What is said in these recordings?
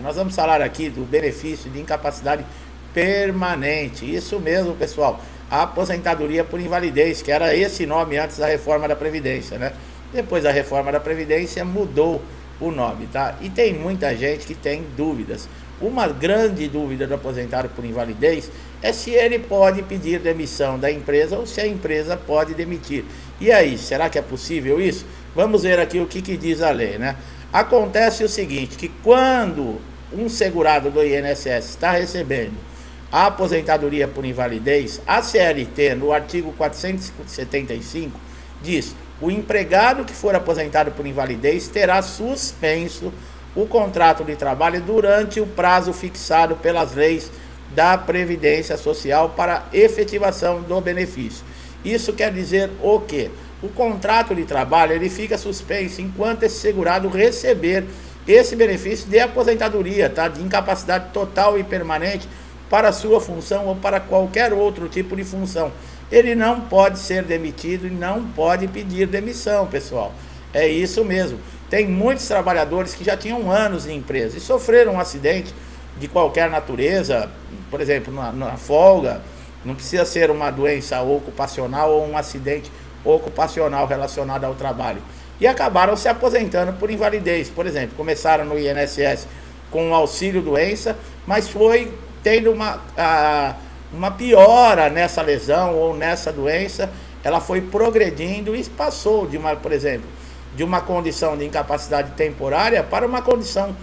Nós vamos falar aqui do benefício de incapacidade permanente. Isso mesmo, pessoal. A aposentadoria por invalidez, que era esse nome antes da reforma da Previdência, né? Depois da reforma da Previdência mudou o nome, tá? E tem muita gente que tem dúvidas. Uma grande dúvida do aposentado por invalidez é se ele pode pedir demissão da empresa ou se a empresa pode demitir. E aí, será que é possível isso? Vamos ver aqui o que diz a lei, né? Acontece o seguinte, que quando um segurado do INSS está recebendo a aposentadoria por invalidez, a CLT, no artigo 475, diz: o empregado que for aposentado por invalidez terá suspenso o contrato de trabalho durante o prazo fixado pelas leis da Previdência Social para efetivação do benefício. Isso quer dizer o quê? O contrato de trabalho ele fica suspenso enquanto esse segurado receber esse benefício de aposentadoria, tá? De incapacidade total e permanente para a sua função ou para qualquer outro tipo de função. Ele não pode ser demitido e não pode pedir demissão, pessoal. É isso mesmo. Tem muitos trabalhadores que já tinham anos em empresa e sofreram um acidente de qualquer natureza, por exemplo, na folga. Não precisa ser uma doença ocupacional ou um acidente ocupacional relacionado ao trabalho. E acabaram se aposentando por invalidez. Por exemplo, começaram no INSS com o auxílio doença, mas foi tendo uma piora nessa lesão ou nessa doença, ela foi progredindo e passou por exemplo, de uma condição de incapacidade temporária para uma condição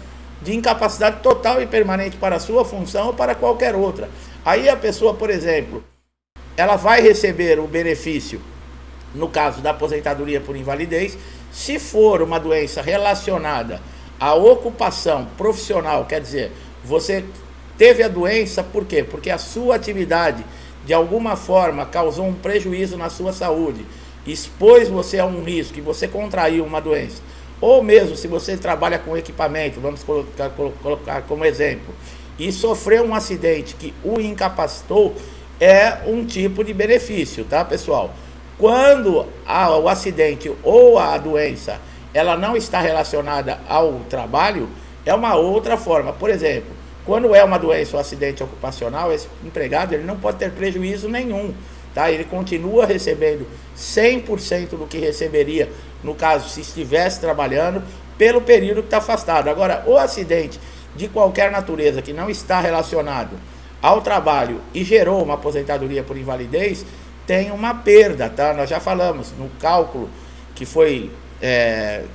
de incapacidade total e permanente para a sua função ou para qualquer outra. Aí a pessoa, por exemplo, ela vai receber o benefício, no caso da aposentadoria por invalidez, se for uma doença relacionada à ocupação profissional, quer dizer, você teve a doença por quê? Porque a sua atividade, de alguma forma, causou um prejuízo na sua saúde, expôs você a um risco e você contraiu uma doença. Ou mesmo se você trabalha com equipamento, vamos colocar como exemplo, e sofreu um acidente que o incapacitou, é um tipo de benefício, tá, pessoal? Quando o acidente ou a doença ela não está relacionada ao trabalho, é uma outra forma. Por exemplo, quando é uma doença ou acidente ocupacional, esse empregado ele não pode ter prejuízo nenhum, tá? Ele continua recebendo 100% do que receberia, no caso, se estivesse trabalhando, pelo período que está afastado. Agora, o acidente de qualquer natureza que não está relacionado ao trabalho e gerou uma aposentadoria por invalidez, tem uma perda, tá? Nós já falamos no cálculo que foi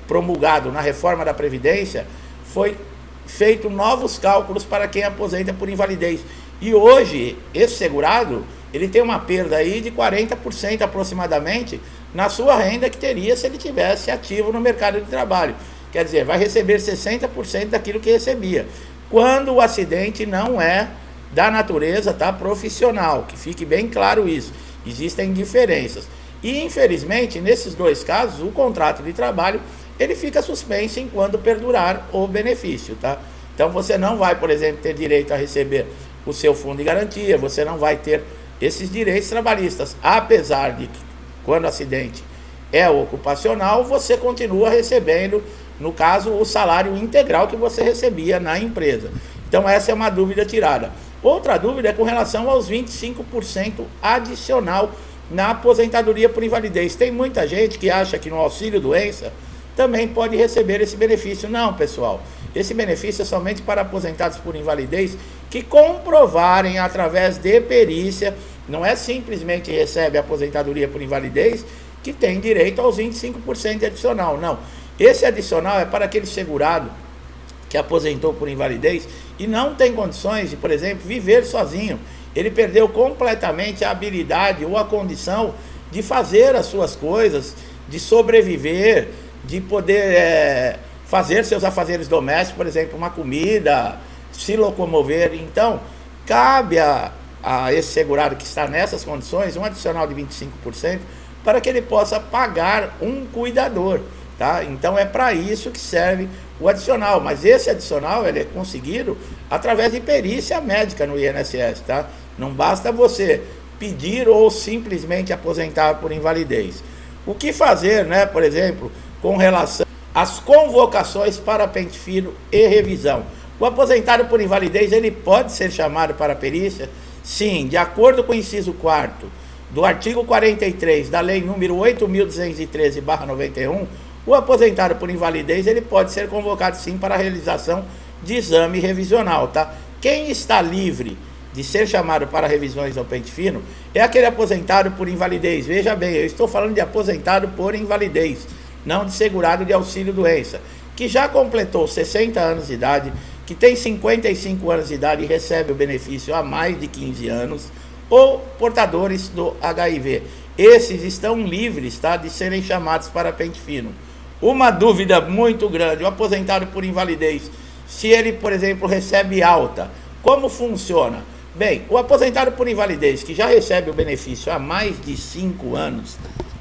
promulgado na reforma da Previdência, foi feito novos cálculos para quem aposenta por invalidez. E hoje, esse segurado, ele tem uma perda aí de 40% aproximadamente na sua renda que teria se ele tivesse ativo no mercado de trabalho. Quer dizer, vai receber 60% daquilo que recebia. Quando o acidente não é da natureza, tá, profissional, que fique bem claro isso. Existem diferenças. E, infelizmente, nesses dois casos, o contrato de trabalho ele fica suspenso enquanto perdurar o benefício, tá? Então, você não vai, por exemplo, ter direito a receber o seu fundo de garantia, você não vai ter esses direitos trabalhistas, apesar de que, quando o acidente é ocupacional, você continua recebendo, no caso, o salário integral que você recebia na empresa. Então, essa é uma dúvida tirada. Outra dúvida é com relação aos 25% adicional na aposentadoria por invalidez. Tem muita gente que acha que no auxílio doença também pode receber esse benefício. Não, pessoal, esse benefício é somente para aposentados por invalidez que comprovarem através de perícia, não é simplesmente recebe a aposentadoria por invalidez que tem direito aos 25% de adicional, não. Esse adicional é para aquele segurado que aposentou por invalidez e não tem condições de, por exemplo, viver sozinho. Ele perdeu completamente a habilidade ou a condição de fazer as suas coisas, de sobreviver, de poder fazer seus afazeres domésticos, por exemplo, uma comida, se locomover. Então, cabe a esse segurado que está nessas condições um adicional de 25% para que ele possa pagar um cuidador, tá? Então, é para isso que serve o adicional, mas esse adicional ele é conseguido através de perícia médica no INSS, tá? Não basta você pedir ou simplesmente aposentar por invalidez. O que fazer, né, por exemplo, com relação às convocações para pente fino e revisão? O aposentado por invalidez, ele pode ser chamado para a perícia? Sim, de acordo com o inciso 4º do artigo 43 da lei número 8.213/91, o aposentado por invalidez, ele pode ser convocado sim para a realização de exame revisional, tá? Quem está livre de ser chamado para revisões ao pente fino é aquele aposentado por invalidez. Veja bem, eu estou falando de aposentado por invalidez, não de segurado de auxílio-doença, que já completou 60 anos de idade, que tem 55 anos de idade e recebe o benefício há mais de 15 anos, ou portadores do HIV. Esses estão livres, tá, de serem chamados para pente fino. Uma dúvida muito grande: o aposentado por invalidez, se ele, por exemplo, recebe alta, como funciona? Bem, o aposentado por invalidez que já recebe o benefício há mais de 5 anos,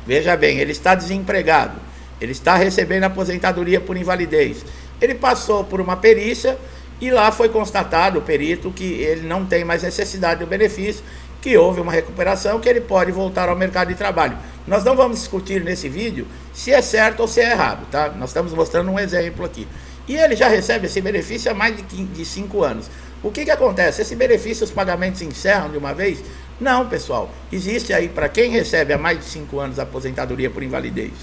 veja bem, ele está desempregado, ele está recebendo aposentadoria por invalidez, ele passou por uma perícia e lá foi constatado, o perito, que ele não tem mais necessidade do benefício, que houve uma recuperação, que ele pode voltar ao mercado de trabalho. Nós não vamos discutir nesse vídeo se é certo ou se é errado, tá? Nós estamos mostrando um exemplo aqui. E ele já recebe esse benefício há mais de 5 anos. O que acontece? Esse benefício, os pagamentos se encerram de uma vez? Não, pessoal. Existe aí, para quem recebe há mais de 5 anos a aposentadoria por invalidez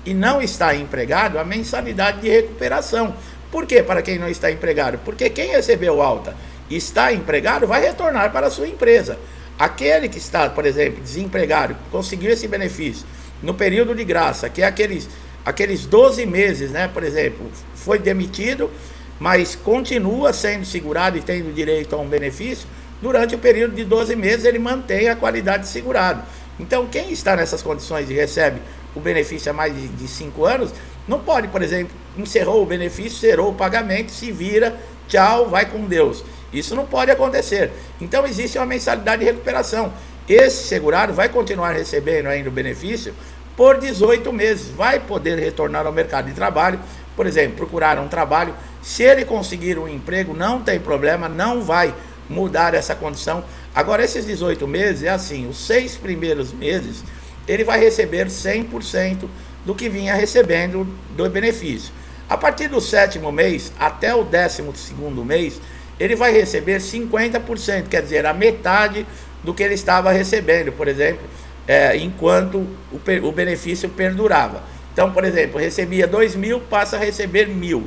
e não está empregado, a mensalidade de recuperação. Por que para quem não está empregado? Porque quem recebeu alta e está empregado vai retornar para a sua empresa. Aquele que está, por exemplo, desempregado, conseguiu esse benefício no período de graça, que é aqueles 12 meses, né? Por exemplo, foi demitido, mas continua sendo segurado e tendo direito a um benefício, durante o período de 12 meses ele mantém a qualidade de segurado. Então, quem está nessas condições e recebe o benefício há mais de 5 anos, não pode, por exemplo, encerrou o benefício, zerou o pagamento, se vira, tchau, vai com Deus. Isso não pode acontecer. Então existe uma mensalidade de recuperação. Esse segurado vai continuar recebendo ainda o benefício por 18 meses. Vai poder retornar ao mercado de trabalho, por exemplo, procurar um trabalho. Se ele conseguir um emprego, não tem problema, não vai mudar essa condição. Agora, esses 18 meses é assim: os 6 primeiros meses ele vai receber 100% do que vinha recebendo do benefício. A partir do 7º mês até o 12º mês, ele vai receber 50%, quer dizer, a metade do que ele estava recebendo, por exemplo, enquanto o benefício perdurava. Então, por exemplo, recebia 2.000, passa a receber 1.000.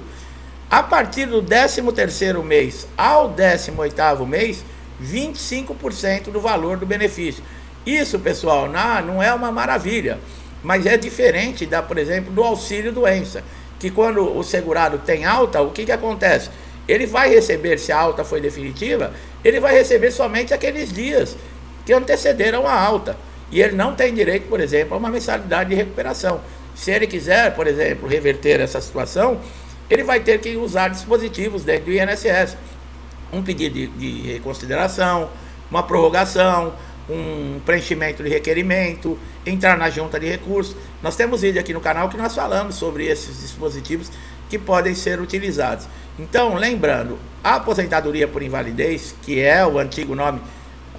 A partir do 13º mês ao 18º mês, 25% do valor do benefício. Isso, pessoal, não é uma maravilha, mas é diferente, por exemplo, do auxílio-doença, que quando o segurado tem alta, o que acontece? Ele vai receber, se a alta foi definitiva, ele vai receber somente aqueles dias que antecederam a alta. E ele não tem direito, por exemplo, a uma mensalidade de recuperação. Se ele quiser, por exemplo, reverter essa situação, ele vai ter que usar dispositivos dentro do INSS. Um pedido de reconsideração, uma prorrogação, um preenchimento de requerimento, entrar na junta de recursos. Nós temos vídeo aqui no canal que nós falamos sobre esses dispositivos que podem ser utilizados. Então, lembrando, a aposentadoria por invalidez, que é o antigo nome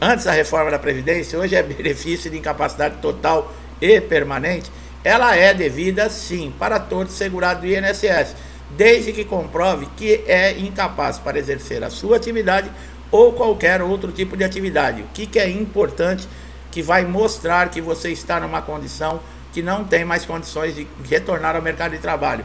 antes da reforma da Previdência, hoje é benefício de incapacidade total e permanente, ela é devida sim para todo segurado do INSS, desde que comprove que é incapaz para exercer a sua atividade ou qualquer outro tipo de atividade. O que é importante, que vai mostrar que você está numa condição que não tem mais condições de retornar ao mercado de trabalho.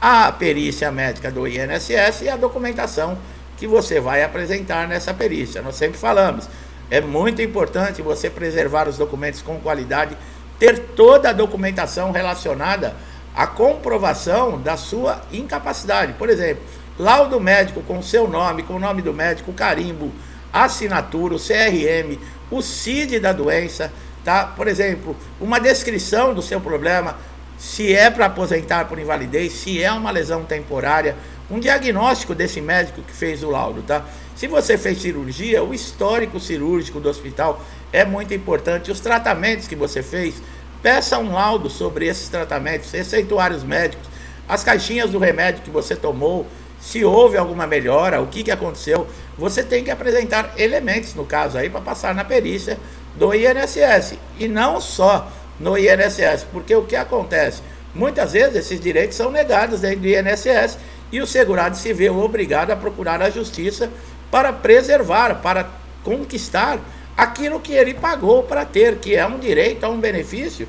A perícia médica do INSS e a documentação que você vai apresentar nessa perícia. Nós sempre falamos, é muito importante você preservar os documentos com qualidade, ter toda a documentação relacionada à comprovação da sua incapacidade. Por exemplo, laudo médico com o seu nome, com o nome do médico, o carimbo, a assinatura, o CRM, o CID da doença, tá? Por exemplo, uma descrição do seu problema, se é para aposentar por invalidez, se é uma lesão temporária, um diagnóstico desse médico que fez o laudo, tá? Se você fez cirurgia, o histórico cirúrgico do hospital é muito importante. Os tratamentos que você fez, peça um laudo sobre esses tratamentos, receituários médicos, as caixinhas do remédio que você tomou, se houve alguma melhora, o que aconteceu. Você tem que apresentar elementos, no caso aí, para passar na perícia do INSS. E não só no INSS, porque o que acontece? Muitas vezes esses direitos são negados dentro do INSS e o segurado se vê obrigado a procurar a justiça para preservar, para conquistar aquilo que ele pagou para ter, que é um direito a um benefício,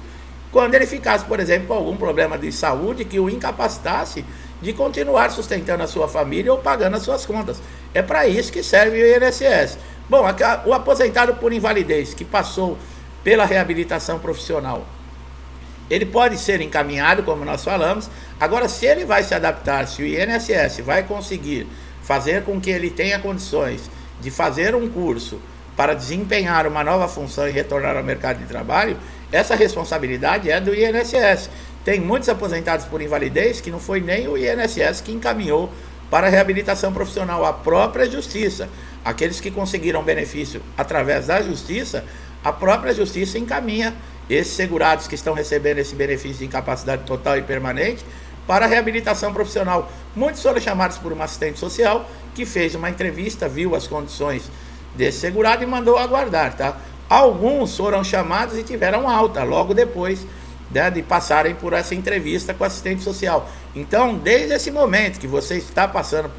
quando ele ficasse, por exemplo, com algum problema de saúde que o incapacitasse de continuar sustentando a sua família ou pagando as suas contas. É para isso que serve o INSS. Bom, o aposentado por invalidez que passou pela reabilitação profissional, ele pode ser encaminhado, como nós falamos. Agora, se ele vai se adaptar, se o INSS vai conseguir fazer com que ele tenha condições de fazer um curso para desempenhar uma nova função e retornar ao mercado de trabalho, essa responsabilidade é do INSS. Tem muitos aposentados por invalidez que não foi nem o INSS que encaminhou para a reabilitação profissional, a própria Justiça. Aqueles que conseguiram benefício através da Justiça, a própria Justiça encaminha esses segurados que estão recebendo esse benefício de incapacidade total e permanente para a reabilitação profissional. Muitos foram chamados por uma assistente social que fez uma entrevista, viu as condições desse segurado e mandou aguardar, tá? Alguns foram chamados e tiveram alta logo depois, né, de passarem por essa entrevista com a assistente social. Então, desde esse momento que você está passando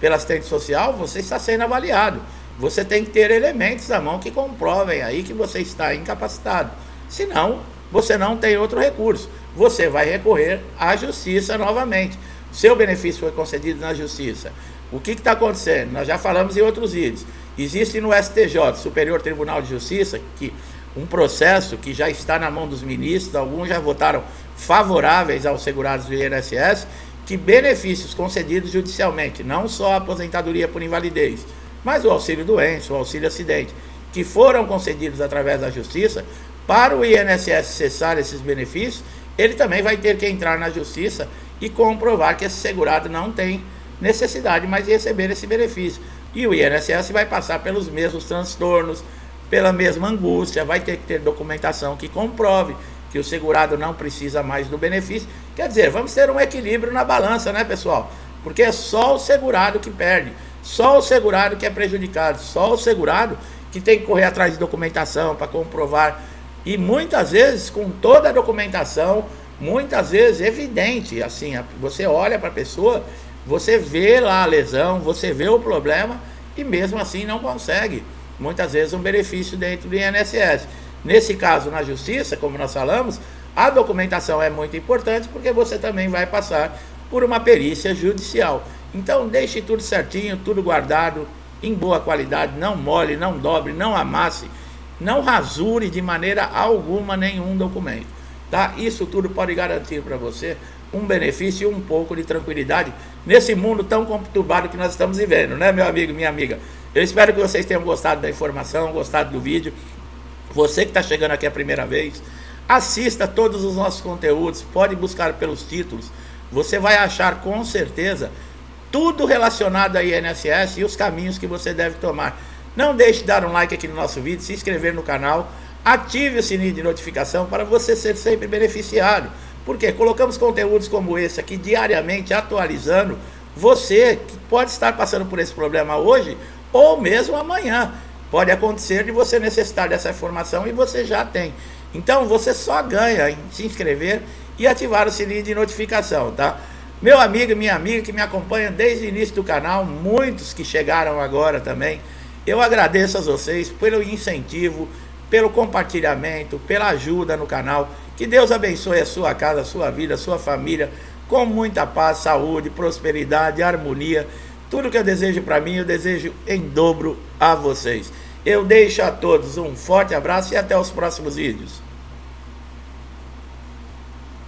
pela assistente social, você está sendo avaliado. Você tem que ter elementos na mão que comprovem aí que você está incapacitado. Senão, você não tem outro recurso. Você vai recorrer à justiça novamente. Seu benefício foi concedido na justiça. O que está acontecendo? Nós já falamos em outros vídeos. Existe no STJ, Superior Tribunal de Justiça, um processo que já está na mão dos ministros, alguns já votaram favoráveis aos segurados do INSS, que benefícios concedidos judicialmente, não só a aposentadoria por invalidez, mas o auxílio doença, o auxílio acidente, que foram concedidos através da justiça, para o INSS cessar esses benefícios, ele também vai ter que entrar na justiça e comprovar que esse segurado não tem necessidade mais de receber esse benefício. E o INSS vai passar pelos mesmos transtornos, pela mesma angústia, vai ter que ter documentação que comprove que o segurado não precisa mais do benefício. Quer dizer, vamos ter um equilíbrio na balança, né, pessoal? Porque é só o segurado que perde, só o segurado que é prejudicado, só o segurado que tem que correr atrás de documentação para comprovar. E muitas vezes, com toda a documentação, muitas vezes evidente, assim, você olha para a pessoa, você vê lá a lesão, você vê o problema e mesmo assim não consegue, muitas vezes, um benefício dentro do INSS. Nesse caso, na justiça, como nós falamos, a documentação é muito importante porque você também vai passar por uma perícia judicial. Então, deixe tudo certinho, tudo guardado, em boa qualidade, não mole, não dobre, não amasse, não rasure de maneira alguma nenhum documento, tá? Isso tudo pode garantir para você um benefício e um pouco de tranquilidade nesse mundo tão conturbado que nós estamos vivendo, né, meu amigo, minha amiga? Eu espero que vocês tenham gostado da informação, gostado do vídeo. Você que está chegando aqui a primeira vez, assista todos os nossos conteúdos, pode buscar pelos títulos, você vai achar com certeza tudo relacionado a INSS e os caminhos que você deve tomar. Não deixe de dar um like aqui no nosso vídeo, se inscrever no canal, ative o sininho de notificação para você ser sempre beneficiado. Porque colocamos conteúdos como esse aqui diariamente, atualizando você que pode estar passando por esse problema hoje ou mesmo amanhã. Pode acontecer de você necessitar dessa informação e você já tem. Então você só ganha em se inscrever e ativar o sininho de notificação, tá? Meu amigo e minha amiga que me acompanham desde o início do canal, muitos que chegaram agora também, eu agradeço a vocês pelo incentivo, pelo compartilhamento, pela ajuda no canal. Que Deus abençoe a sua casa, a sua vida, a sua família, com muita paz, saúde, prosperidade, harmonia. Tudo que eu desejo para mim, eu desejo em dobro a vocês. Eu deixo a todos um forte abraço e até os próximos vídeos.